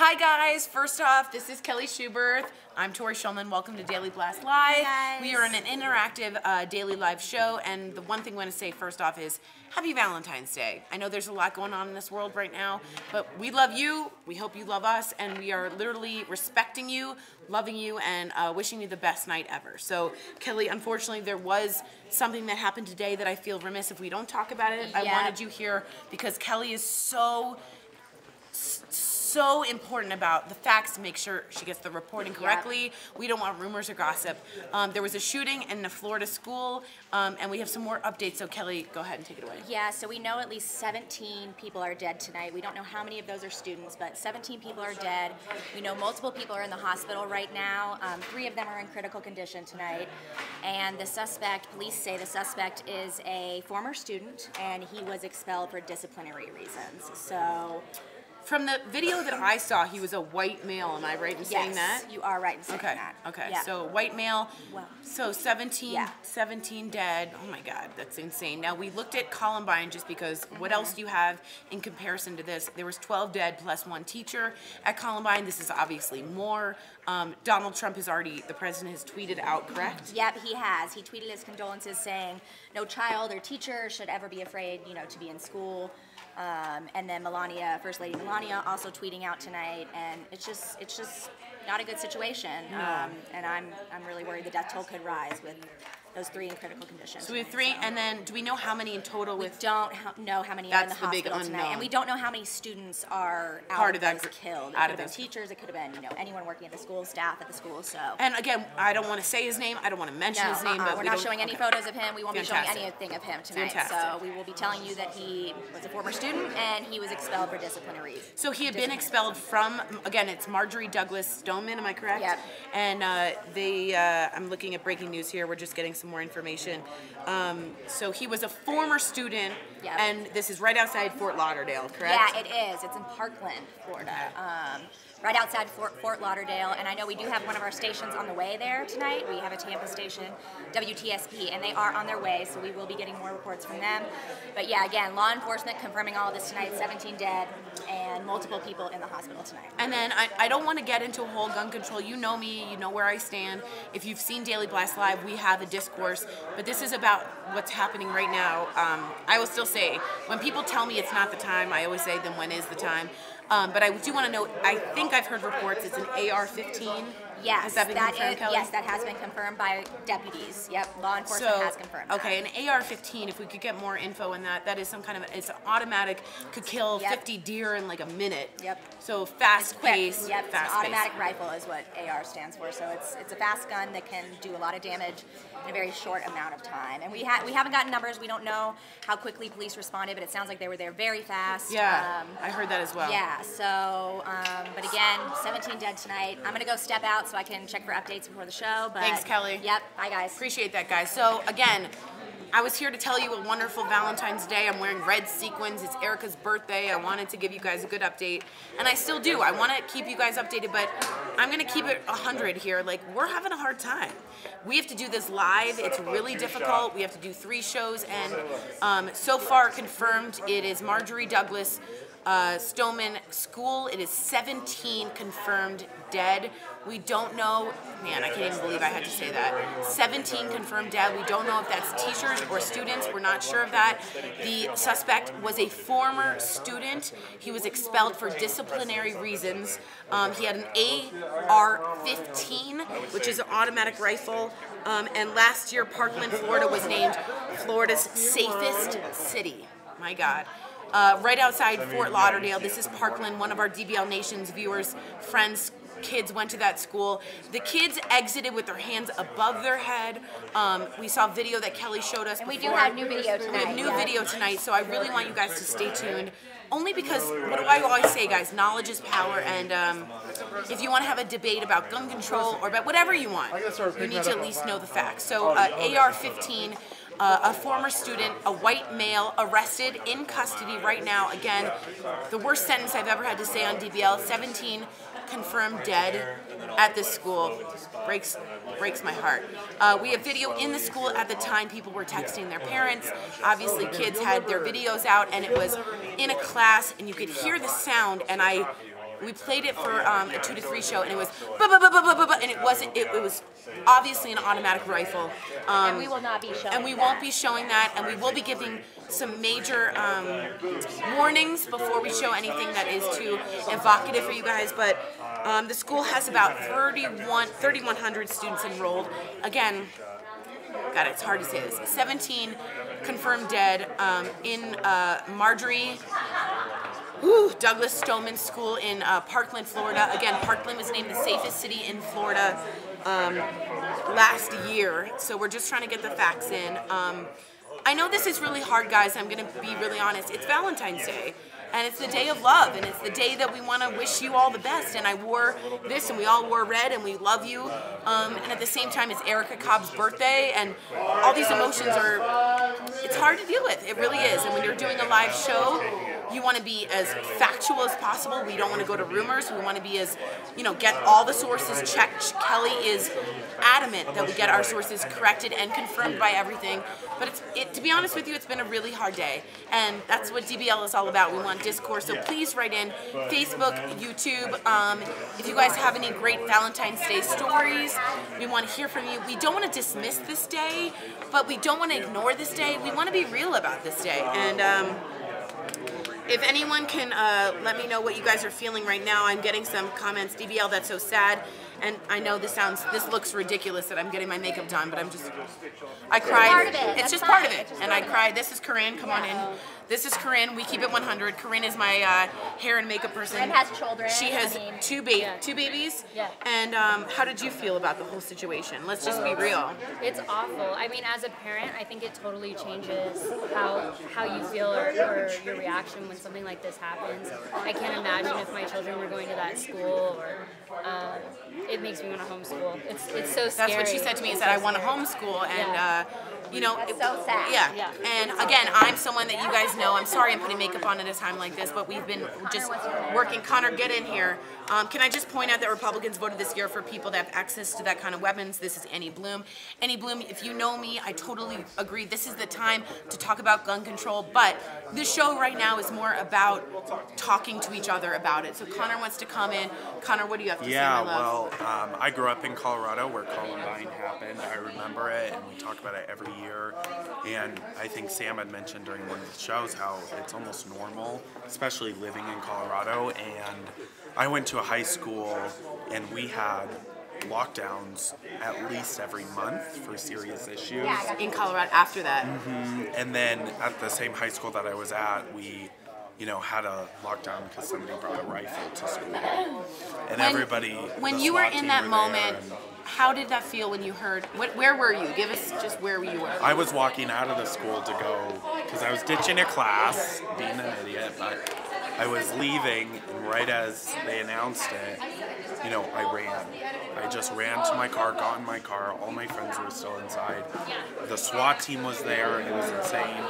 Hi guys, first off, this is Kelly Schuberth. I'm Tori Shulman. Welcome to Daily Blast Live. Hi guys. We are in an interactive daily live show, and the one thing I want to say first off is Happy Valentine's Day. I know there's a lot going on in this world right now, but we love you, we hope you love us, and we are literally respecting you, loving you, and wishing you the best night ever. So Kelly, unfortunately there was something that happened today that I feel remiss if we don't talk about it. I wanted you here because Kelly is so important about the facts to make sure she gets the reporting correctly. Yep. We don't want rumors or gossip. There was a shooting in a Florida school, and we have some more updates, so Kelly, go ahead and take it away. Yeah, so we know at least 17 people are dead tonight. We don't know how many of those are students, but 17 people are dead. We know multiple people are in the hospital right now. 3 of them are in critical condition tonight. And the suspect, police say the suspect is a former student, and he was expelled for disciplinary reasons. So, from the video that I saw, he was a white male. Am I right in saying that? Yes, you are right in saying that. Okay, yeah. So white male, well, so 17 dead. Oh my God, that's insane. Now we looked at Columbine just because what else do you have in comparison to this? There was 12 dead plus 1 teacher at Columbine. This is obviously more. Donald Trump the president has tweeted out, correct? Yep, he has. He tweeted his condolences saying no child or teacher should ever be afraid, to be in school. And then Melania, First Lady Melania, also tweeting out tonight, and it's just not a good situation. No. And I'm really worried the death toll could rise with those 3 in critical condition. So we have 3, and then do we know how many in total? We don't know how many are in the hospital big tonight, and we don't know how many students are part of that killed. It out could of have been teachers, it could have been anyone working at the school, staff at the school. So. And again, I don't want to say his name. I don't want to mention his name, but we're not showing any photos of him. We won't be showing Fantastic. anything of him tonight. Fantastic. So we will be telling you that he was a former student and he was expelled for disciplinary reasons. So he had been expelled from, again, it's Marjorie Douglas Stoneman, am I correct? Yep. And I'm looking at breaking news here, we're just getting some more information. So he was a former student, and this is right outside Fort Lauderdale, correct? Yeah, it is. It's in Parkland, Florida. Right outside Fort Lauderdale, and I know we do have one of our stations on the way there tonight. We have a Tampa station, WTSP, and they are on their way, so we will be getting more reports from them. But yeah, again, law enforcement confirming all of this tonight, 17 dead, and multiple people in the hospital tonight. And then I don't want to get into a whole gun control. You know me, you know where I stand. If you've seen Daily Blast Live, we have a discourse, but this is about what's happening right now. I will still say, when people tell me it's not the time, I always say, then when is the time? But I do want to note, I think I've heard reports it's an AR-15. Yes, has that been confirmed, Kelly? Yes, that has been confirmed by deputies. Yep, law enforcement has confirmed okay, that. an AR-15, if we could get more info on that, that is some kind of, it's automatic, could kill 50 deer in like a minute. Yep. So fast-paced, Yep, it's an automatic rifle is what AR stands for. So it's a fast gun that can do a lot of damage in a very short amount of time. And we haven't gotten numbers. We don't know how quickly police responded, but it sounds like they were there very fast. Yeah, I heard that as well. Yeah, so, but again, 17 dead tonight. I'm going to go step out so I can check for updates before the show. But thanks, Kelly. Yep, bye guys. Appreciate that, guys. So again, I was here to tell you a wonderful Valentine's Day. I'm wearing red sequins. It's Erica's birthday. I wanted to give you guys a good update, and I still do. I want to keep you guys updated, but I'm going to keep it 100 here. Like, we're having a hard time. We have to do this live. It's really difficult. We have to do 3 shows, and so far confirmed it is Marjorie Douglas Stoneman School. It is 17 confirmed dead. We don't know, man, I can't even believe I had to say that. 17 confirmed dead. We don't know if that's teachers or students. We're not sure of that. The suspect was a former student. He was expelled for disciplinary reasons. He had an AR-15, which is an automatic rifle. And last year, Parkland, Florida was named Florida's safest city. My God. Right outside Fort Lauderdale. This is Parkland, one of our DBL Nation's viewers, friends, kids went to that school. The kids exited with their hands above their head. We saw video that Kelly showed us before. We do have new video tonight. We have new video tonight, so I really want you guys to stay tuned. Only because, what do I always say, guys? Knowledge is power, and if you want to have a debate about gun control or about whatever you want, you need to at least know the facts. So AR-15, a former student, a white male, arrested in custody right now. Again, the worst sentence I've ever had to say on DBL, 17 confirmed dead at this school. Breaks my heart. We have video in the school at the time. People were texting their parents. Obviously, kids had their videos out, and it was in a class, and you could hear the sound, and We played it for a 2 to 3 show, and it was and it wasn't. It was obviously an automatic rifle. And we will not be showing. And we won't be showing that, and we will be giving some major warnings before we show anything that is too evocative for you guys. But the school has about 3,100 students enrolled. Again, God, it's hard to say this. 17 confirmed dead in Marjorie Douglas Stoneman School in Parkland, Florida. Again, Parkland was named the safest city in Florida last year. So we're just trying to get the facts in. I know this is really hard, guys. I'm going to be really honest. It's Valentine's Day. And it's the day of love, and it's the day that we want to wish you all the best. And I wore this, and we all wore red, and we love you. And at the same time, it's Erica Cobb's birthday, and all these emotions it's hard to deal with. It really is. And when you're doing a live show, you want to be as factual as possible. We don't want to go to rumors. We want to be as, get all the sources checked. Kelly is adamant that we get our sources corrected and confirmed by everything. But to be honest with you, it's been a really hard day. And that's what DBL is all about. We want discourse. So please write in Facebook, YouTube. If you guys have any great Valentine's Day stories, we want to hear from you. We don't want to dismiss this day, but we don't want to ignore this day. We want to be real about this day. And if anyone can let me know what you guys are feeling right now. I'm getting some comments. DBL, that's so sad. And I know this looks ridiculous that I'm getting my makeup done, but I cried. It's just part of it. And I cried. This is Corinne. Come on in. This is Corinne. We keep it 100. Corinne is my hair and makeup person. Corinne has children. She has two babies. Yeah. And how did you feel about the whole situation? Let's just be real. It's awful. I mean, as a parent, I think it totally changes how you feel or your reaction when something like this happens. I can't imagine if my children were going to that school, or it makes me want to homeschool. It's so scary. That's what she said to me, is that I want to homeschool, and That's so sad. Yeah. And again, I'm someone that you guys know. I'm sorry I'm putting makeup on at a time like this, but we've been just working. Connor, get in here. Can I just point out that Republicans voted this year for people that have access to that kind of weapons? This is Annie Bloom. Annie Bloom, if you know me, I totally agree. This is the time to talk about gun control, but this show right now is more about talking to each other about it. So Connor wants to come in. Connor, what do you have to say, my love? Well, I grew up in Colorado where Columbine happened. I remember it, and we talk about it every year. And I think Sam had mentioned during one of the shows how it's almost normal, especially living in Colorado. And I went to a high school, and we had lockdowns at least every month for serious issues. In Colorado after that. And then at the same high school that I was at, we had a lockdown because somebody brought a rifle to school. And when you were in that moment, how did that feel when you heard, where were you? Give us just where you were. I was walking out of the school to go, because I was ditching a class, being an idiot, but I was leaving, and right as they announced it, I ran. I just ran to my car, got in my car, all my friends were still inside. The SWAT team was there, it was insane.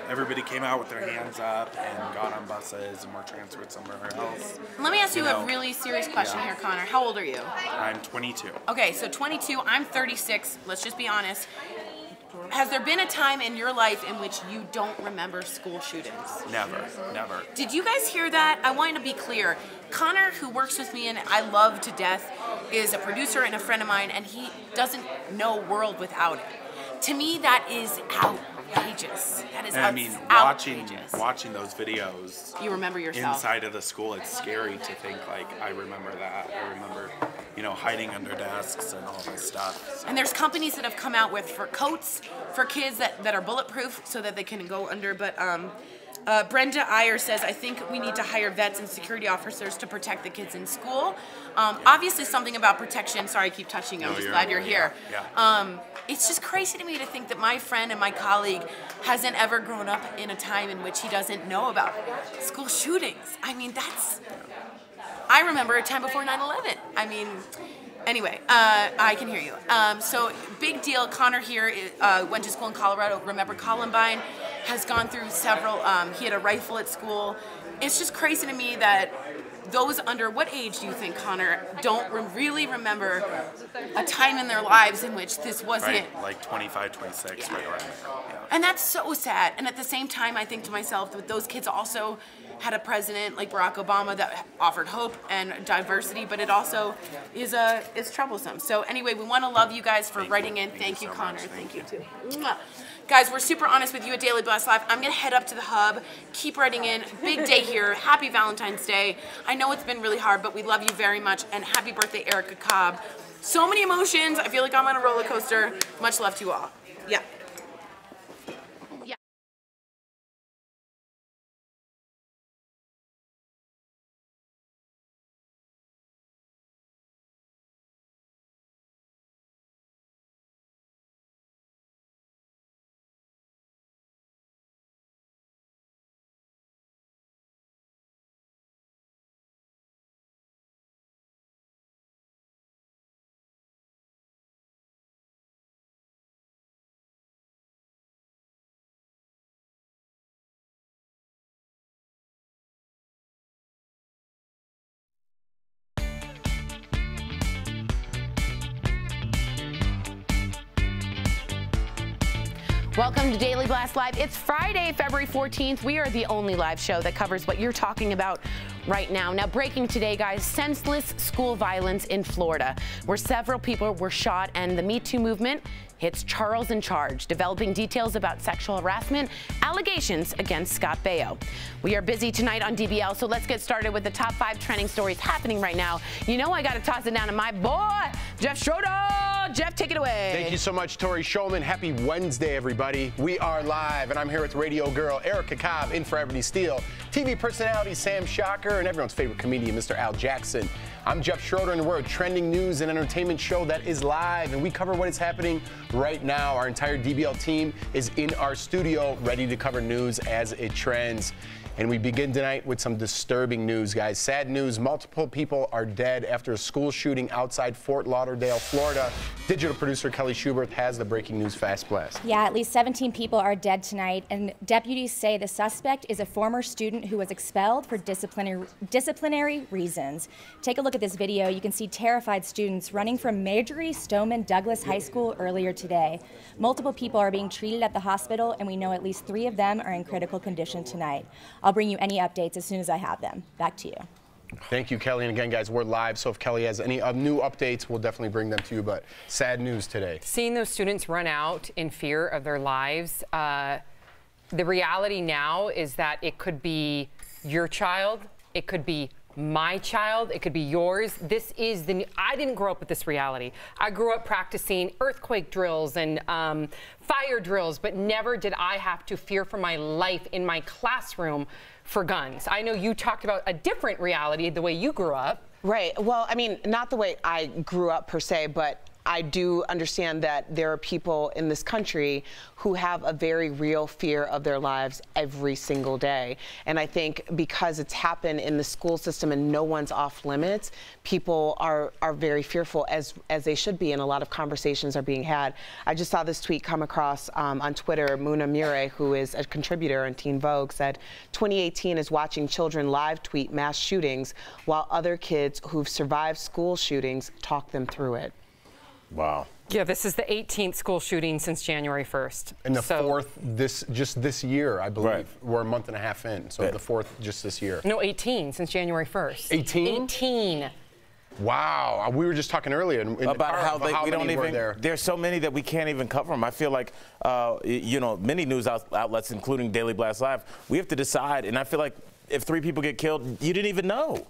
Everybody came out with their hands up and got on buses and were transferred somewhere else. Let me ask you a really serious question here, Connor. How old are you? I'm 22. Okay, so 22, I'm 36, let's just be honest. Has there been a time in your life in which you don't remember school shootings? Never. Did you guys hear that? I want to be clear. Connor, who works with me and I love to death, is a producer and a friend of mine, and he doesn't know world without it. To me, that is outrageous. That is outrageous. Watching those videos. You remember yourself. Inside of the school, it's scary to think, I remember that. I remember, hiding under desks and all this stuff. So. And there's companies that have come out with for coats for kids that are bulletproof so that they can go under, but Brenda Iyer says, I think we need to hire vets and security officers to protect the kids in school. Obviously something about protection, sorry I keep touching you, I'm just glad you're here. Yeah. It's just crazy to me to think that my friend and my colleague hasn't ever grown up in a time in which he doesn't know about school shootings. I mean, I remember a time before 9/11. I mean, anyway, I can hear you. So big deal, Connor here went to school in Colorado. Remember Columbine has gone through several, he had a rifle at school. It's just crazy to me that those under what age do you think, Connor, don't really remember a time in their lives in which this wasn't... Right, like 25, 26, right around there. Yeah. And that's so sad. And at the same time, I think to myself that those kids also had a president like Barack Obama that offered hope and diversity, but it also is troublesome. So anyway, we want to love you guys for writing in. Thank you, Connor. Thank you too. Mwah. Guys, we're super honest with you at Daily Blast Live. I'm gonna head up to the hub. Keep writing in. Big day here. Happy Valentine's Day. I know it's been really hard, but we love you very much. And happy birthday, Erica Cobb. So many emotions. I feel like I'm on a roller coaster. Much love to you all. Yeah. Welcome to Daily Blast Live. It's Friday, February 14th. We are the only live show that covers what you're talking about right now. Now, breaking today, guys, senseless school violence in Florida, where several people were shot, and the Me Too movement hits Charles in charge, developing details about sexual harassment allegations against Scott Baio. We are busy tonight on DBL, so let's get started with the top 5 trending stories happening right now. You know I got to toss it down to my boy, Jeff Schroeder. Jeff, take it away. Thank you so much, Tori Shulman. Happy Wednesday, everybody. We are live, and I'm here with radio girl Erica Cobb, in for Ebony Steele, TV personality Sam Shocker, and everyone's favorite comedian, Mr. Al Jackson. I'm Jeff Schroeder, and we're a trending news and entertainment show that is live, and we cover what is happening right now. Our entire DBL team is in our studio, ready to cover news as it trends. And we begin tonight with some disturbing news, guys. Sad news. Multiple people are dead after a school shooting outside Fort Lauderdale, Florida. Digital producer Kelly Schubert has the breaking news fast blast. Yeah, at least 17 people are dead tonight, and deputies say the suspect is a former student who was expelled for disciplinary reasons. Take a look at this video. You can see terrified students running from Marjorie Stoneman Douglas High School earlier today. Multiple people are being treated at the hospital, and we know at least 3 of them are in critical condition tonight. I'll bring you any updates as soon as I have them. Back to you. Thank you, Kelly. And again, guys, we're live, so if Kelly has any new updates, we'll definitely bring them to you. But sad news today. Seeing those students run out in fear of their lives, the reality now is that it could be your child, it could be my child, it could be yours. This is I didn't grow up with this reality. I grew up practicing earthquake drills and fire drills, but never did I have to fear for my life in my classroom for guns. I know you talked about a different reality, the way you grew up. Right. Well, I mean, not the way I grew up per se, but I do understand that there are people in this country who have a very real fear of their lives every single day. And I think because it's happened in the school system and no one's off limits, people are very fearful, as they should be, and a lot of conversations are being had. I just saw this tweet come across on Twitter. Muna Mure, who is a contributor on Teen Vogue, said 2018 is watching children live tweet mass shootings while other kids who've survived school shootings talk them through it. Wow. Yeah, this is the 18th school shooting since January 1st. And the 4th just this year, I believe. Right. We're a month and a half in, so the 4th just this year. No, 18 since January 1st. 18? 18. Wow. We were just talking earlier about how we don't even. There. There's so many that we can't even cover them. I feel like, you know, many news outlets, including Daily Blast Live, we have to decide. And I feel like if 3 people get killed, you didn't even know.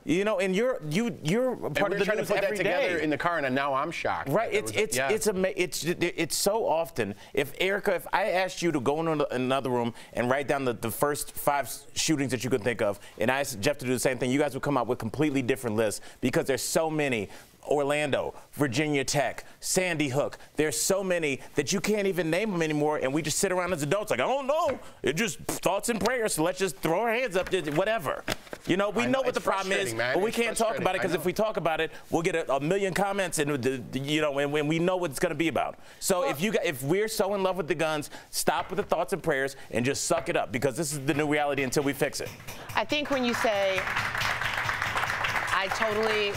You know, and you're a part of the trying news to put every that together day. in the car, and now I'm shocked. Right. It's so often. If Erica, if I asked you to go into another room and write down the first 5 shootings that you could think of, and I asked Jeff to do the same thing, you guys would come up with completely different lists because there's so many. Orlando, Virginia Tech, Sandy Hook. There's so many that you can't even name them anymore, and we just sit around as adults like, I don't know. It's just thoughts and prayers, so let's just throw our hands up, whatever. You know, we know what the problem is, but we can't talk about it because if we talk about it, we'll get a million comments, and you know, and we know what it's going to be about. So if we're so in love with the guns, stop with the thoughts and prayers and just suck it up, because this is the new reality until we fix it. I think when you say, I totally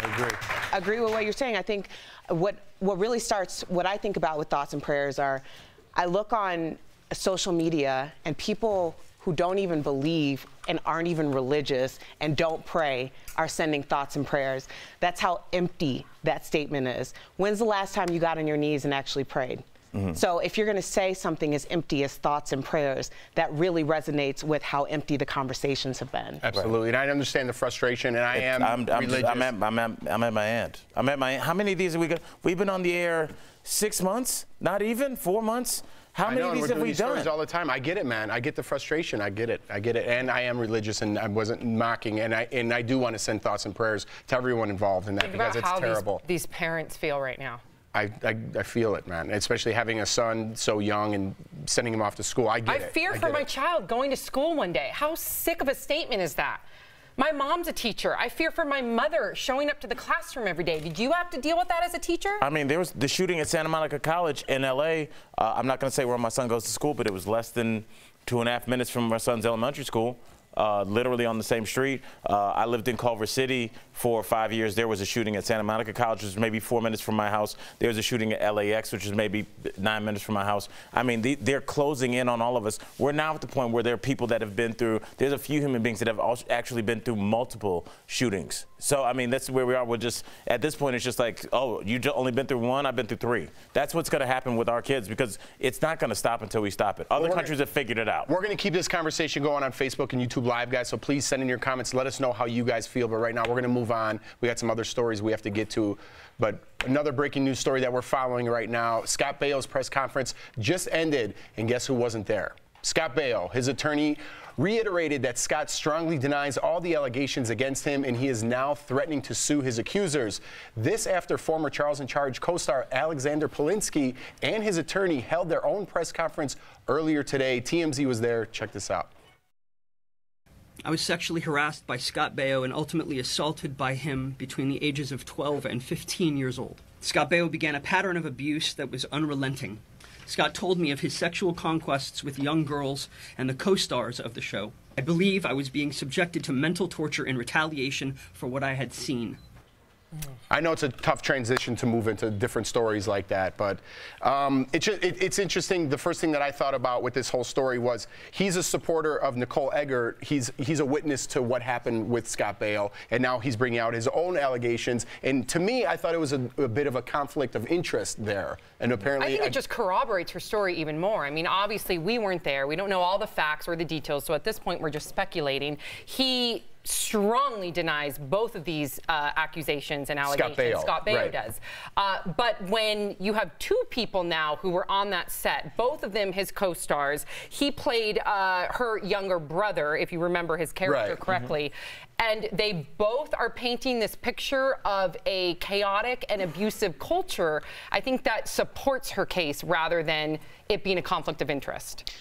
agree with what you're saying. I think what really starts, what I think about with thoughts and prayers are, I look on social media and people who don't even believe and aren't even religious and don't pray are sending thoughts and prayers. That's how empty that statement is. When's the last time you got on your knees and actually prayed? So if you're going to say something as empty as thoughts and prayers, that really resonates with how empty the conversations have been. Absolutely, and I understand the frustration, and I'm religious. I'm at my end. I'm at my end. How many of these have we got? We've been on the air 6 months, not even 4 months. How many of these have we done? Stories all the time. I get it, man. I get the frustration. I get it. And I am religious, and I wasn't mocking. And I do want to send thoughts and prayers to everyone involved in that because it's terrible. These parents feel right now. I feel it, man. Especially having a son so young and sending him off to school. I get it. I fear for my child going to school one day. How sick of a statement is that? My mom's a teacher. I fear for my mother showing up to the classroom every day. Did you have to deal with that as a teacher? I mean, there was the shooting at Santa Monica College in L.A. I'm not going to say where my son goes to school, but it was less than 2.5 minutes from my son's elementary school. Literally on the same street. I lived in Culver City for 5 years. There was a shooting at Santa Monica College, which was maybe 4 minutes from my house. There was a shooting at LAX, which is maybe 9 minutes from my house. I mean, they're closing in on all of us. We're now at the point where there are people that have been through, there's a few human beings that have actually been through multiple shootings. So, I mean, that's where we are. We're just, at this point, it's just like, oh, you only been through one, I've been through 3. That's what's going to happen with our kids because it's not going to stop until we stop it. Other countries have figured it out. We're going to keep this conversation going on Facebook and YouTube Live, guys, so please send in your comments. Let us know how you guys feel. But right now, we're going to move on. We got some other stories we have to get to. But another breaking news story that we're following right now, Scott Baio's press conference just ended, and guess who wasn't there? Scott Baio. His attorney reiterated that Scott strongly denies all the allegations against him, and he is now threatening to sue his accusers. This after former Charles in Charge co-star Alexander Polinsky and his attorney held their own press conference earlier today. TMZ was there. Check this out. I was sexually harassed by Scott Baio and ultimately assaulted by him between the ages of 12 and 15 years old. Scott Baio began a pattern of abuse that was unrelenting. Scott told me of his sexual conquests with young girls and the co-stars of the show. I believe I was being subjected to mental torture in retaliation for what I had seen. I know it's a tough transition to move into different stories like that, but it's interesting. The first thing that I thought about with this whole story was he's a supporter of Nicole Eggert. He's a witness to what happened with Scott Baio, and now he's bringing out his own allegations. And to me, I thought it was a bit of a conflict of interest there. And apparently, I think it just corroborates her story even more. I mean, obviously, we weren't there. We don't know all the facts or the details. So at this point, we're just speculating. He strongly denies both of these accusations and allegations. Scott Baio does. But when you have 2 people now who were on that set, both of them his co-stars, he played her younger brother, if you remember his character correctly, and they both are painting this picture of a chaotic and abusive culture. I think that supports her case rather than it being a conflict of interest.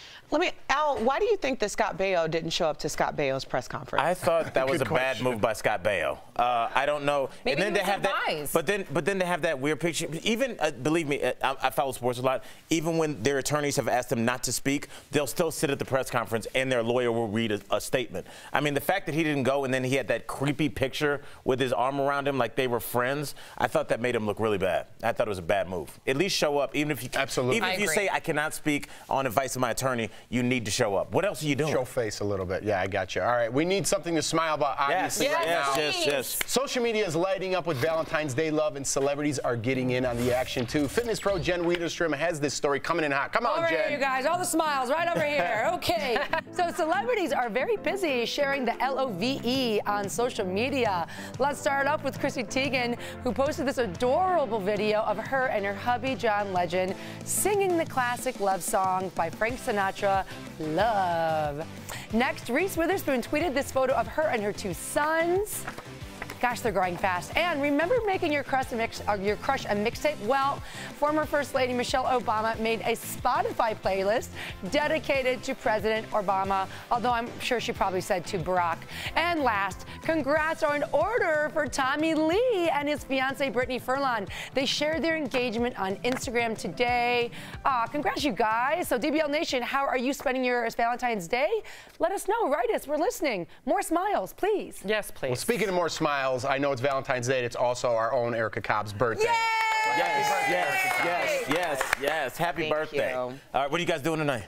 Al, why do you think that Scott Baio didn't show up to Scott Baio's press conference? I thought that was a bad move by Scott Baio. I don't know. Maybe and then to have advised. that, but then to have that weird picture. Even believe me, I follow sports a lot. Even when their attorneys have asked them not to speak, they'll still sit at the press conference and their lawyer will read a statement. I mean, the fact that he didn't go and then he had that creepy picture with his arm around him like they were friends, I thought that made him look really bad. I thought it was a bad move. At least show up, even if you even if you say I cannot speak on advice of my attorney. You need to show up. What else are you doing? Show face a little bit. Yeah, I got you. All right, we need something to smile about, obviously, right now. Yes. Social media is lighting up with Valentine's Day love, and celebrities are getting in on the action, too. Fitness pro Jen Wiederstrom has this story coming in hot. Come on, Jen. Jen. All right, you guys, all the smiles right over here. Okay. So celebrities are very busy sharing the LOVE on social media. Let's start off with Chrissy Teigen, who posted this adorable video of her and her hubby, John Legend, singing the classic love song by Frank Sinatra, Love. Next, Reese Witherspoon tweeted this photo of her and her 2 sons. Gosh, they're growing fast. And remember making your crush a mixtape? Well, former First Lady Michelle Obama made a Spotify playlist dedicated to President Obama, although I'm sure she probably said to Barack. And last, congrats are in order for Tommy Lee and his fiancee Brittany Furlan. They shared their engagement on Instagram today. Congrats, you guys. So DBL Nation, how are you spending your Valentine's Day? Let us know. Write us. We're listening. More smiles, please. Yes, please. Well, speaking of more smiles, I know it's Valentine's Day. It's also our own Erica Cobb's birthday. Yes. Happy birthday. All right, what are you guys doing tonight?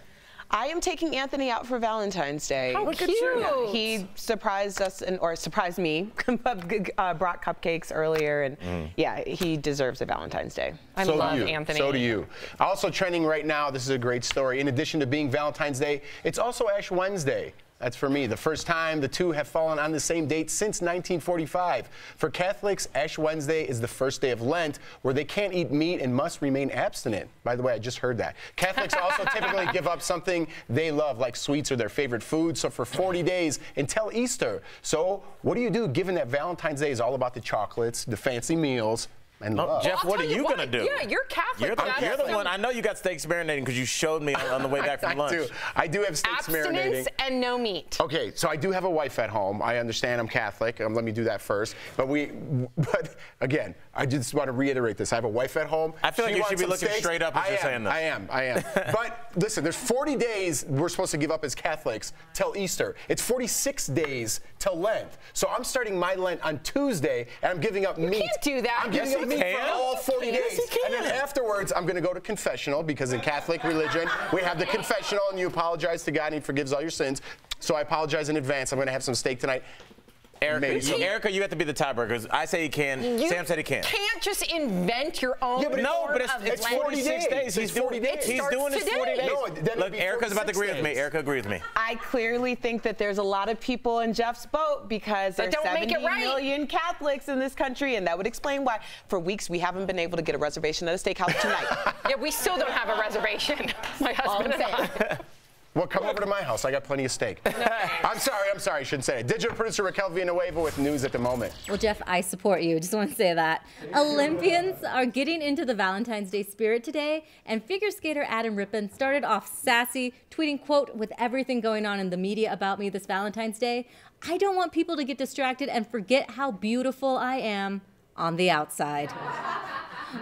I am taking Anthony out for Valentine's Day. How cute. He surprised us, or surprised me, brought cupcakes earlier, and yeah, he deserves a Valentine's Day. I love Anthony. So do you. Also trending right now, this is a great story. In addition to being Valentine's Day, it's also Ash Wednesday. That's for me. The first time the two have fallen on the same date since 1945. For Catholics, Ash Wednesday is the first day of Lent, where they can't eat meat and must remain abstinent. By the way, I just heard that. Catholics also typically give up something they love, like sweets or their favorite food, so for 40 days until Easter. So what do you do, given that Valentine's Day is all about the chocolates, the fancy meals, and love? Jeff, what are you going to do? Yeah, you're Catholic. You're the one. I know you got steaks marinating because you showed me on the way back from lunch. I do have steaks marinating. Abstinence and no meat. Okay, so I do have a wife at home. I understand I'm Catholic. Let me do that first. But again, I just want to reiterate this. I have a wife at home. I feel like you should be looking steaks. straight up as you're saying this. I am. But listen, there's 40 days we're supposed to give up as Catholics till Easter. It's 46 days till Lent. So I'm starting my Lent on Tuesday, and I'm giving up meat. You can't do that. I'm giving up meat for all 40 days. And then afterwards, I'm going to go to confessional, because in Catholic religion, we have the confessional, and you apologize to God, and He forgives all your sins. So I apologize in advance. I'm going to have some steak tonight. Erica, you have to be the tiebreaker. I say he can. Sam said he can. You can't just invent your own. Yeah, but it's 46 days. He's 40 days. He's doing his 40 days. No, look, Erica's about to agree with me. Erica agrees with me. I clearly think that there's a lot of people in Jeff's boat, because there's 70 million Catholics in this country, and that would explain why for weeks we haven't been able to get a reservation at a steakhouse tonight. Yeah, we still don't have a reservation. My husband and I. Well, come over to my house. I got plenty of steak. I'm sorry. I shouldn't say it. Digital producer Raquel Villanueva with news at the moment. Well, Jeff, I support you. Just want to say that. Olympians are getting into the Valentine's Day spirit today, and figure skater Adam Rippon started off sassy, tweeting, quote, "With everything going on in the media about me this Valentine's Day, I don't want people to get distracted and forget how beautiful I am on the outside."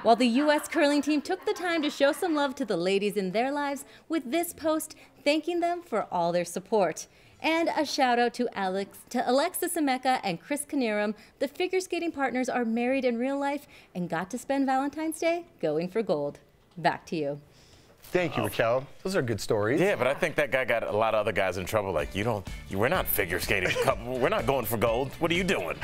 While the U.S. curling team took the time to show some love to the ladies in their lives with this post thanking them for all their support. And a shout out to Alexis Emeka and Chris Knierim. The figure skating partners are married in real life and got to spend Valentine's Day going for gold. Back to you. Thank you, Raquel. Those are good stories. Yeah, but I think that guy got a lot of other guys in trouble. Like, we're not figure skating couple. We're not going for gold. What are you doing?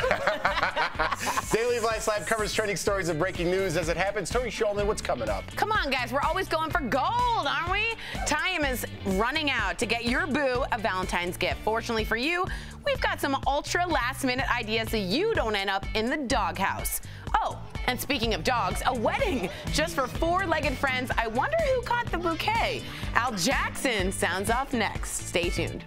Daily Lights Live covers trending stories and breaking news as it happens. Tori Shulman, what's coming up? Come on, guys. We're always going for gold, aren't we? Time is running out to get your boo a Valentine's gift. Fortunately for you, we've got some ultra last-minute ideas so you don't end up in the doghouse. Oh, and speaking of dogs, a wedding just for four-legged friends. I wonder who caught the bouquet. Al Jackson sounds off next. Stay tuned.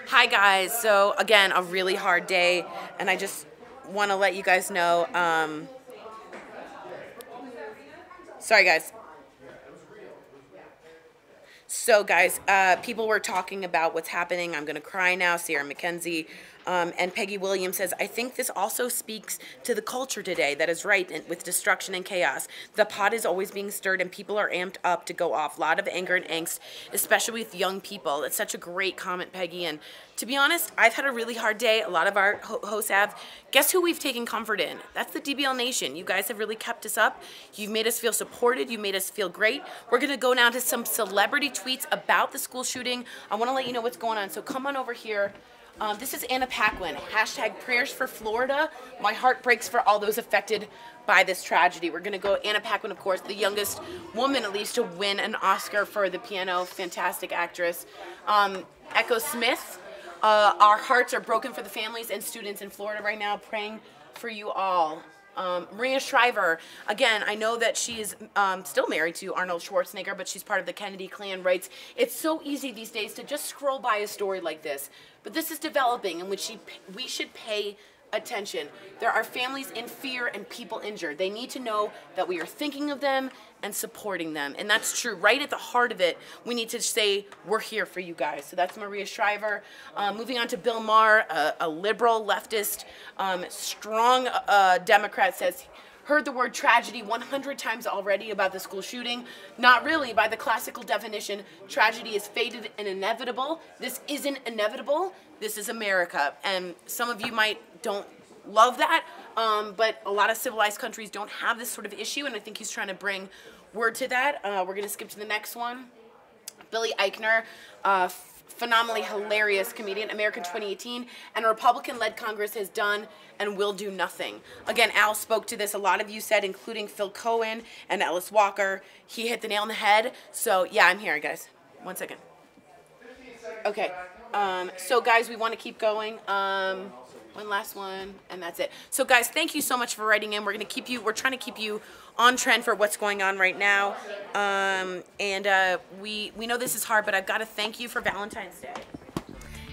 Hi guys, so again, a really hard day, and I just want to let you guys know, sorry guys. So guys, people were talking about what's happening. I'm gonna cry now. Sierra McKenzie and Peggy Williams says, I think this also speaks to the culture today that is right with destruction and chaos. The pot is always being stirred and people are amped up to go off. A lot of anger and angst, especially with young people. It's such a great comment, Peggy. And to be honest, I've had a really hard day. A lot of our hosts have. Guess who we've taken comfort in? That's the DBL Nation. You guys have really kept us up. You've made us feel supported. You made us feel great. We're going to go now to some celebrity tweets about the school shooting. I want to let you know what's going on. So come on over here. This is Anna Paquin. Hashtag prayers for Florida. My heart breaks for all those affected by this tragedy. We're going to go Anna Paquin, of course, the youngest woman at least to win an Oscar for the piano. Fantastic actress. Echo Smith. Our hearts are broken for the families and students in Florida right now. Praying for you all. Maria Shriver, again, I know that she is still married to Arnold Schwarzenegger, but she's part of the Kennedy clan, writes, it's so easy these days to just scroll by a story like this, but this is developing in which we should pay attention. There are families in fear and people injured. They need to know that we are thinking of them and supporting them, and that's true. Right at the heart of it, we need to say, we're here for you guys. So that's Maria Shriver. Moving on to Bill Maher, a liberal, leftist, strong Democrat, says, heard the word tragedy 100 times already about the school shooting. Not really. By the classical definition, tragedy is fated and inevitable. This isn't inevitable. This is America. And some of you don't love that. but a lot of civilized countries don't have this sort of issue, and I think he's trying to bring word to that. We're going to skip to the next one. Billy Eichner, phenomenally hilarious comedian, American 2018, and a Republican-led Congress has done and will do nothing. Again, Al spoke to this. A lot of you said, including Phil Cohen and Ellis Walker, he hit the nail on the head. So, yeah, I'm here, guys. 1 second. Okay. So, guys, we want to keep going. One last one, and that's it. So, guys, thank you so much for writing in. We're trying to keep you on trend for what's going on right now. We know this is hard, but I've got to thank you for Valentine's Day.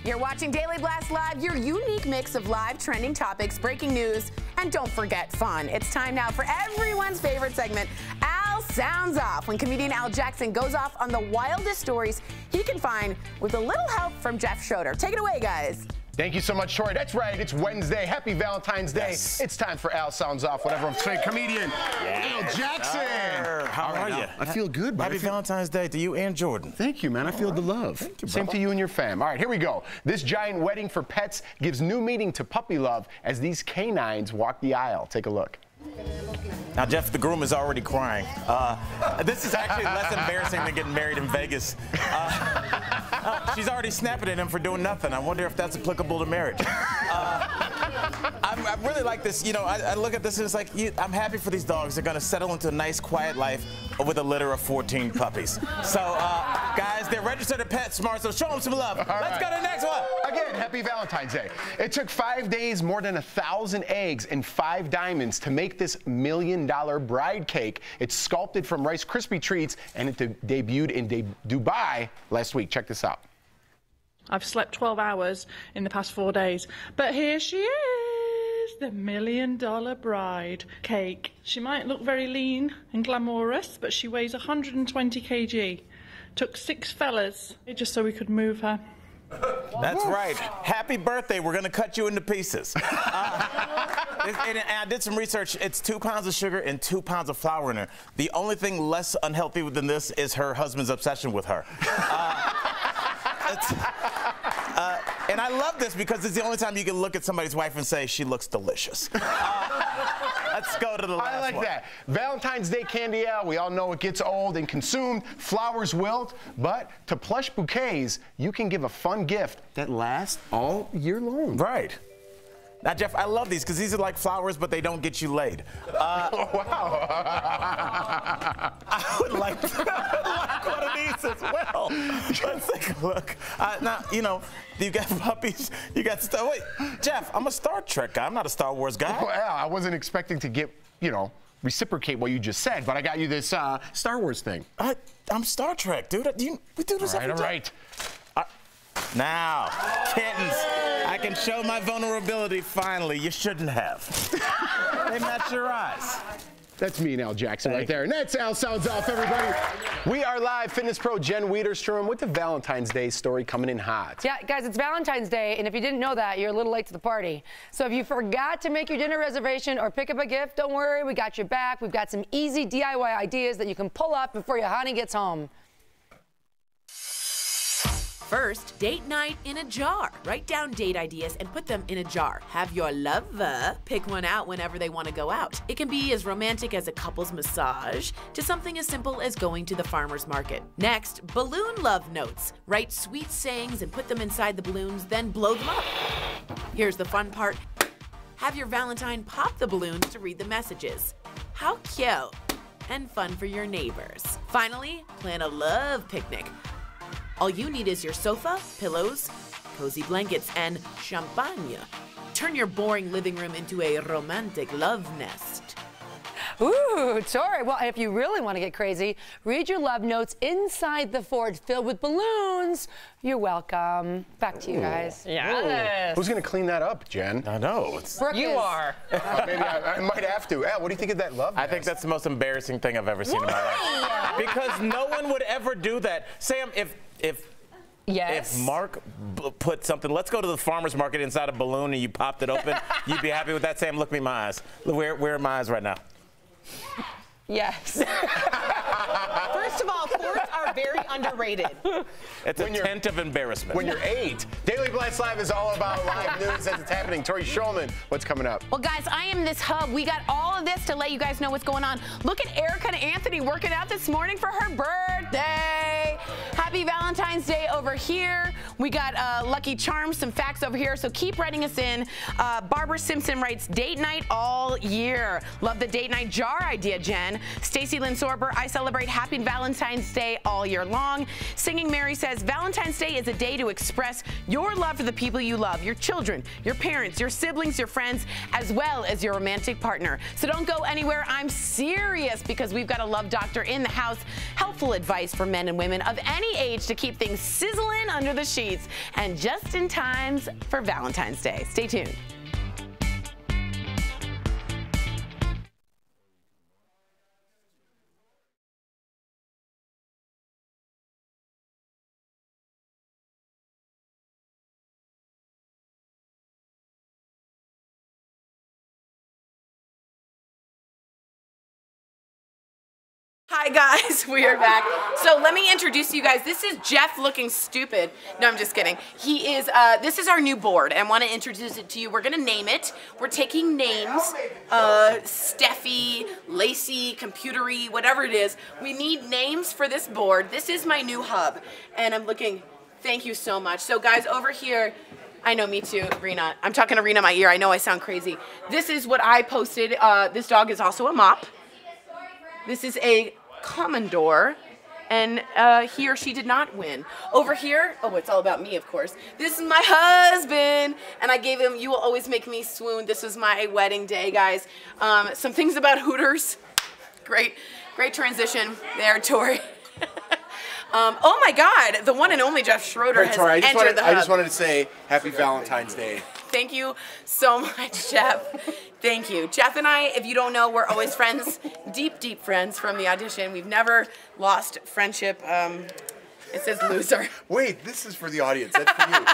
You're watching Daily Blast Live, your unique mix of live trending topics, breaking news, and don't forget fun. It's time now for everyone's favorite segment, Al Sounds Off, when comedian Al Jackson goes off on the wildest stories he can find with a little help from Jeff Schroeder. Take it away, guys. Thank you so much, Troy. That's right. It's Wednesday. Happy Valentine's Day. Yes. It's time for Al Sounds Off, whatever I'm saying. Comedian Al Jackson. How are you? I feel good, buddy. Happy Valentine's Day to you and Jordan. Thank you, man. I feel the love. Thank you, Same to you and your fam. All right, here we go. This giant wedding for pets gives new meaning to puppy love as these canines walk the aisle. Take a look. Now, Jeff, the groom is already crying. This is actually less embarrassing than getting married in Vegas. She's already snapping at him for doing nothing. I wonder if that's applicable to marriage. I really like this. You know, I look at this and it's like, I'm happy for these dogs. They're going to settle into a nice, quiet life with a litter of 14 puppies. So, guys, they're registered at PetSmart, so show them some love. Let's go to the next one. Again, happy Valentine's Day. It took 5 days, more than 1,000 eggs, and 5 diamonds to make this $1 million bride cake. It's sculpted from Rice Krispie treats, and it debuted in Dubai last week. Check this out. I've slept 12 hours in the past 4 days, but here she is, the $1 million bride cake. She might look very lean and glamorous, but she weighs 120 kg. Took 6 fellas just so we could move her. That's right. Happy birthday. We're going to cut you into pieces. And I did some research. It's 2 pounds of sugar and 2 pounds of flour in her. The only thing less unhealthy than this is her husband's obsession with her. And I love this because it's the only time you can look at somebody's wife and say, she looks delicious. Let's go to the last one. I like that. Valentine's Day candy, Al. We all know it gets old and consumed. Flowers wilt. But to plush bouquets, you can give a fun gift that lasts all year long. Right. Now, Jeff, I love these because these are like flowers, but they don't get you laid. Oh, wow. I would like one of these as well. Let's take a look. Now, you know, you got puppies, you got Star. Wait, Jeff, I'm a Star Trek guy. I'm not a Star Wars guy. Well, I wasn't expecting to get, you know, reciprocate what you just said, but I got you this Star Wars thing. I'm Star Trek, dude. We do this every day. All right. Now, kittens, I can show my vulnerability finally. You shouldn't have. They match your eyes. That's me and Al Jackson right there. And that's Al Sounds Off, everybody. We are live. Fitness pro Jen Wiederstrom with the Valentine's Day story coming in hot. Yeah, guys, it's Valentine's Day, and if you didn't know that, you're a little late to the party. So if you forgot to make your dinner reservation or pick up a gift, don't worry, we got your back. We've got some easy DIY ideas that you can pull up before your honey gets home. First, date night in a jar. Write down date ideas and put them in a jar. Have your lover pick one out whenever they want to go out. It can be as romantic as a couple's massage to something as simple as going to the farmer's market. Next, balloon love notes. Write sweet sayings and put them inside the balloons, then blow them up. Here's the fun part. Have your Valentine pop the balloons to read the messages. How cute and fun for your neighbors. Finally, plan a love picnic. All you need is your sofa, pillows, cozy blankets, and champagne. Turn your boring living room into a romantic love nest. Ooh, Tori. Well, if you really want to get crazy, read your love notes inside the fort filled with balloons. You're welcome. Back to you guys. Yes. Who's going to clean that up, Jen? I know. You are. Maybe I might have to. Al, what do you think of that love nest? I think that's the most embarrassing thing I've ever seen in my life. Because no one would ever do that. Sam, if Mark put something, let's go to the farmer's market inside a balloon and you popped it open, you'd be happy with that? Sam, look me in my eyes. Where are my eyes right now? Yes. First of all, forts are very underrated. It's a tent of embarrassment. When you're 8. Daily Blast Live is all about live news as it's happening. Tori Schulman, what's coming up? Well, guys, I am this hub. We got all of this to let you guys know what's going on. Look at Erica and Anthony working out this morning for her birthday. Happy Valentine's Day over here. We got Lucky Charms, some facts over here, so keep writing us in. Barbara Simpson writes, date night all year. Love the date night jar idea, Jen. Stacy Lynn Sorber, I celebrate Happy Valentine's Day all year long. Singing Mary says, Valentine's Day is a day to express your love for the people you love, your children, your parents, your siblings, your friends, as well as your romantic partner. So don't go anywhere. I'm serious because we've got a love doctor in the house. Helpful advice for men and women of any age to keep things sizzling under the sheets and just in times for Valentine's Day. Stay tuned. Hi guys, we are back. So let me introduce you guys. This is Jeff looking stupid. No, I'm just kidding. He is, this is our new board. I want to introduce it to you. We're gonna name it. We're taking names, Steffi, Lacey, Computery, whatever it is. We need names for this board. This is my new hub. And I'm looking, thank you so much. So guys, over here, I know, me too, Rena. I'm talking to Rena in my ear. I know I sound crazy. This is what I posted. This dog is also a mop. This is a Commodore, and he or she did not win. Over here, oh, it's all about me, of course. This is my husband, and I gave him "You Will Always Make Me Swoon." This was my wedding day, guys. Some things about Hooters. Great transition there, Tori. Oh my God, the one and only Jeff Schroeder has entered the hub. I just wanted to say Happy Valentine's Day. Thank you so much, Jeff. Thank you. Jeff and I, if you don't know, we're always friends, deep, deep friends from the audition. We've never lost friendship. It says loser. Wait, this is for the audience. That's for you.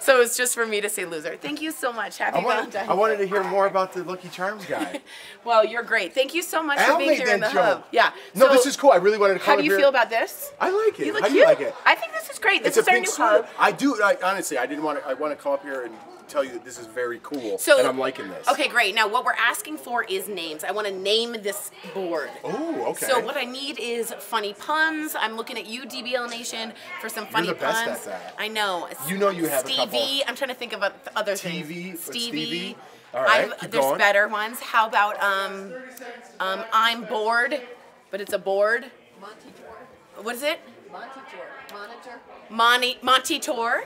So it's just for me to say loser. Thank you so much. Happy Valentine's. I wanted to hear more about the Lucky Charms guy. Well, you're great. Thank you so much for being here in the hub. Yeah. No, this is cool. I really wanted to come How do you feel about this? I like it. You look How do cute. you like it? I think this is great. This It's is our a pink new sweater. hub. I do. Honestly, I want to come up here and tell you that this is very cool, So, and I'm liking this. Okay, great. Now, what we're asking for is names. I want to name this board. Oh, okay. So what I need is funny puns. I'm looking at you, DBL Nation, for some funny You're the best puns. at that. I know. You know you have Stevie. a couple. I'm trying to think of other things. Stevie. All right, There's going. better ones. How about I'm bored, but it's a board. What is it? Monty Tour.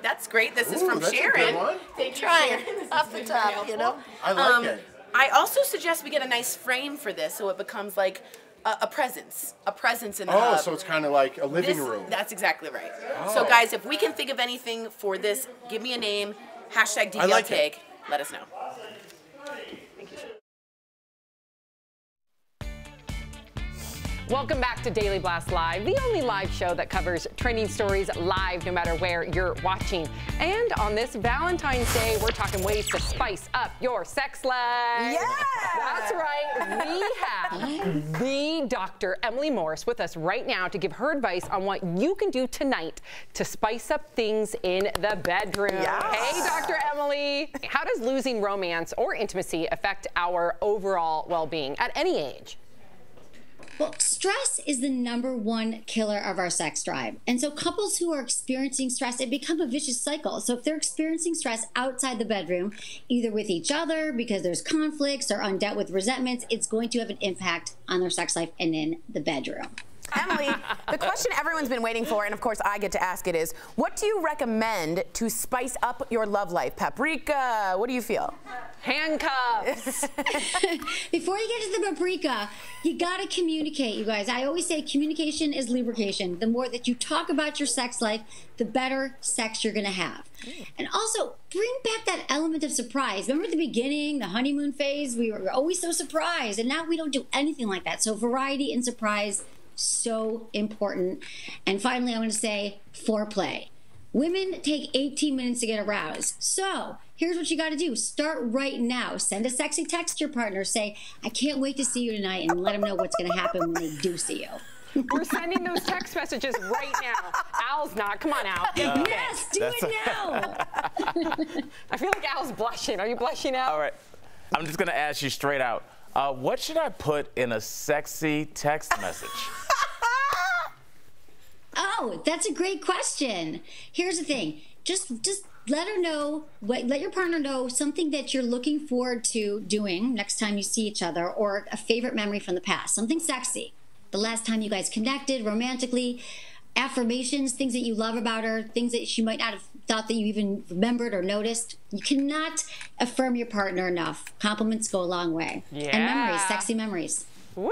That's great. This is from that's Sharon. a good one. Thank you, Trying Sharon. off the top, you know. I like it. I also suggest we get a nice frame for this so it becomes like a presence in the hub. Oh, so it's kind of like a living room. That's exactly right. Oh. So guys, if we can think of anything for this, give me a name, hashtag DBL like Take, let us know. Welcome back to Daily Blast Live, the only live show that covers trending stories live no matter where you're watching. And on this Valentine's Day, we're talking ways to spice up your sex life. Yeah! That's right. We have the Dr. Emily Morris with us right now to give her advice on what you can do tonight to spice up things in the bedroom. Yes. Hey, Dr. Emily. How does losing romance or intimacy affect our overall well-being at any age? Well, stress is the #1 killer of our sex drive. And so couples who are experiencing stress, it becomes a vicious cycle. So if they're experiencing stress outside the bedroom, either with each other because there's conflicts or undealt with resentments, it's going to have an impact on their sex life and in the bedroom. Emily, the question everyone's been waiting for, and of course I get to ask it, is what do you recommend to spice up your love life? Paprika, what do you feel? Handcuffs. Before you get to the paprika, you gotta communicate, you guys. I always say communication is lubrication. The more that you talk about your sex life, the better sex you're gonna have. And also, bring back that element of surprise. Remember at the beginning, the honeymoon phase, we were always so surprised, and now we don't do anything like that. So variety and surprise, so important. And finally, I'm going to say foreplay. Women take 18 minutes to get aroused. So here's what you got to do. Start right now. Send a sexy text to your partner. Say, I can't wait to see you tonight, and let them know what's going to happen when they do see you. We're sending those text messages right now. Al's not. Come on, Al. Yes, do it now. I feel like Al's blushing. Are you blushing, Al? All right. I'm just going to ask you straight out. What should I put in a sexy text message? Oh, that's a great question. Here's the thing. Just let her know, let your partner know something that you're looking forward to doing next time you see each other, or a favorite memory from the past, something sexy. The last time you guys connected romantically, affirmations, things that you love about her, things that she might not have thought that you even remembered or noticed. You cannot affirm your partner enough. Compliments go a long way. Yeah. And memories, sexy memories. Woo.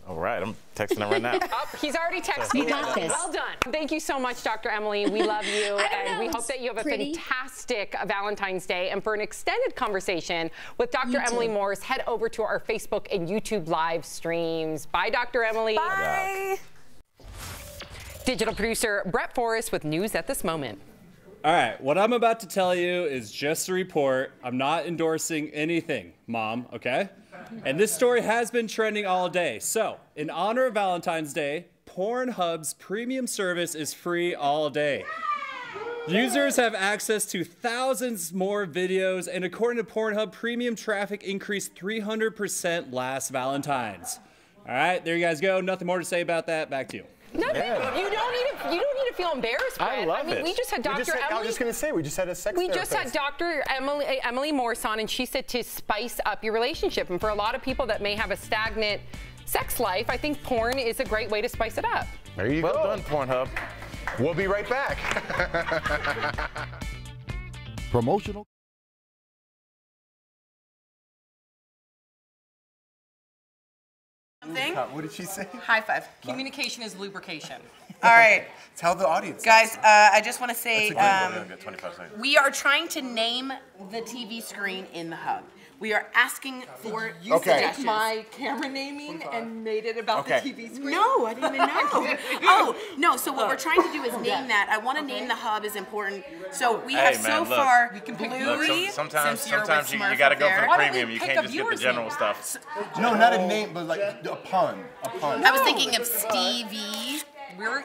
All right, I'm texting him right now. Oh, he's already texting. You got this. Well done. Thank you so much, Dr. Emily. We love you, and we hope that you have a pretty. fantastic Valentine's Day. And for an extended conversation with Dr. Emily Morse, head over to our Facebook and YouTube live streams. Bye, Dr. Emily. Bye. Digital producer Brett Forrest with news at this moment. All right, what I'm about to tell you is just a report. I'm not endorsing anything, Mom, okay? And this story has been trending all day. So, in honor of Valentine's Day, Pornhub's premium service is free all day. Users have access to thousands more videos, and according to Pornhub, premium traffic increased 300% last Valentine's. All right, there you guys go. Nothing more to say about that. Back to you. Nothing. Yeah. You don't need to feel embarrassed, Brett. I love it. We just had Dr. Emily. I was just going to say, we just had a sex We therapist. just had Dr. Emily Morse on, and she said to spice up your relationship. And for a lot of people that may have a stagnant sex life, I think porn is a great way to spice it up. There you go. Well done, Pornhub. We'll be right back. Promotional. What did she say? High five. Communication is lubrication. All right. Tell the audience. Guys, I just want to say That's we are trying to name the TV screen in the hub. We are asking for suggestions. My camera naming and made it about the TV screen. No, I didn't even know. Oh, no, so what we're trying to do is name that. I want to name the hub is important. So we have so far Bluey, sometimes you you got to go for the premium. You can't just get the general stuff. No, not a name, but like a pun. A pun. I was thinking of Stevie.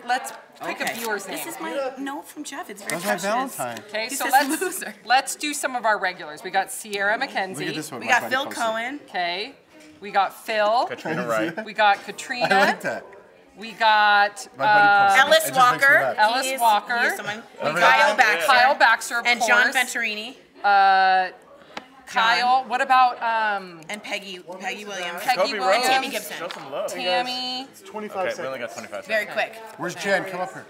Let's pick a viewer's name. This is my note from Jeff. It's very That's my precious. Valentine. Okay, He so says loser. let's do some of our regulars. We got Sierra McKenzie. Look at this one. We my got buddy Phil posted. Cohen. Okay. We got Phil. Katrina Wright. We got Katrina. I like that. We got My buddy posted it. Ellis It just makes me Walker. laugh. Ellis He is Walker. someone. Remember Kyle that? Baxter. Kyle Baxter, of and course. John Venturini. Kyle. What about And Peggy Williams. Peggy Kobe Williams? Rose. Tammy Gibson. Show some love. Tammy. It's 25 Okay, seconds. we only got 25 Very seconds. quick. Where's Jen? Come up here.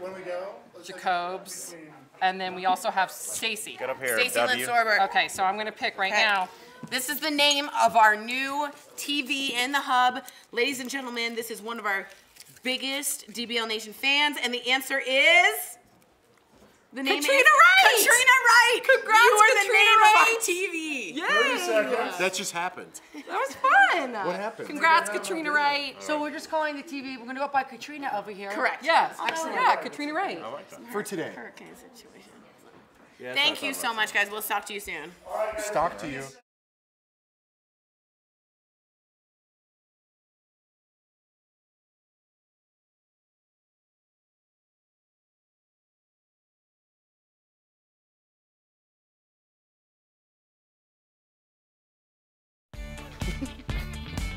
Jacobs. And then we also have Stacy. Get up here, Stacey W. Lynn Sorber. Okay, so I'm going to pick right Okay. now. This is the name of our new TV in the hub. Ladies and gentlemen, this is one of our biggest DBL Nation fans, and the answer is... The name Katrina is Wright! Katrina Wright! Congrats, You are the Katrina name Wright! of our TV! Yay! That just happened. That was fun. What happened? Congrats, Katrina Wright. So we're just calling the TV. We're going to go by Katrina over here. Correct. Yes, Excellent. Yeah, Katrina Wright. For today. Hurricane situation. Thank you so much, guys. We'll talk to you soon. Stock to you.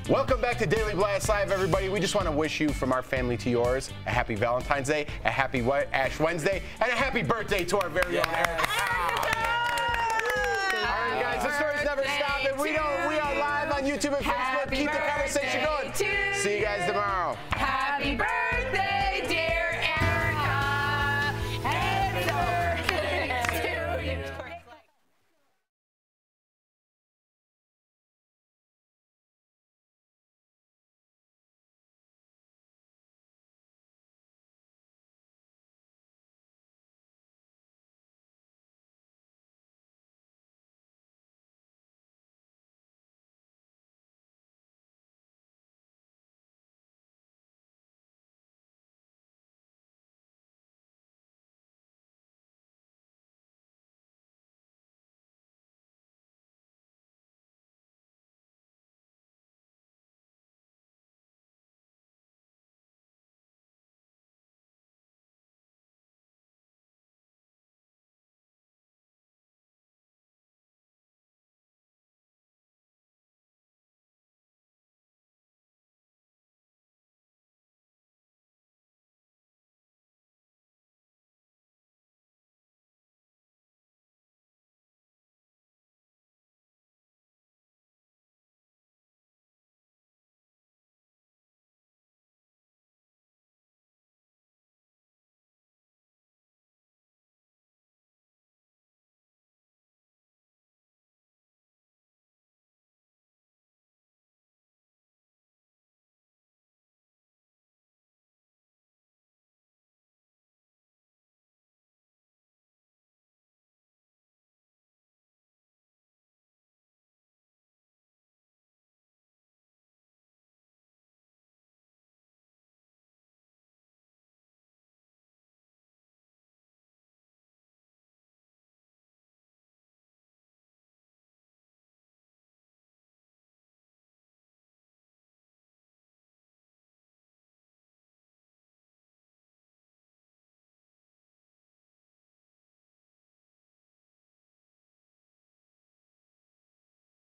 Welcome back to Daily Blast Live, everybody. We just want to wish you, from our family to yours, a happy Valentine's Day, a happy Ash Wednesday, and a happy birthday to our very own Eric. All right, guys, the stories never stop, and we are live on YouTube and Facebook. Keep the conversation going. See you guys tomorrow. Happy birthday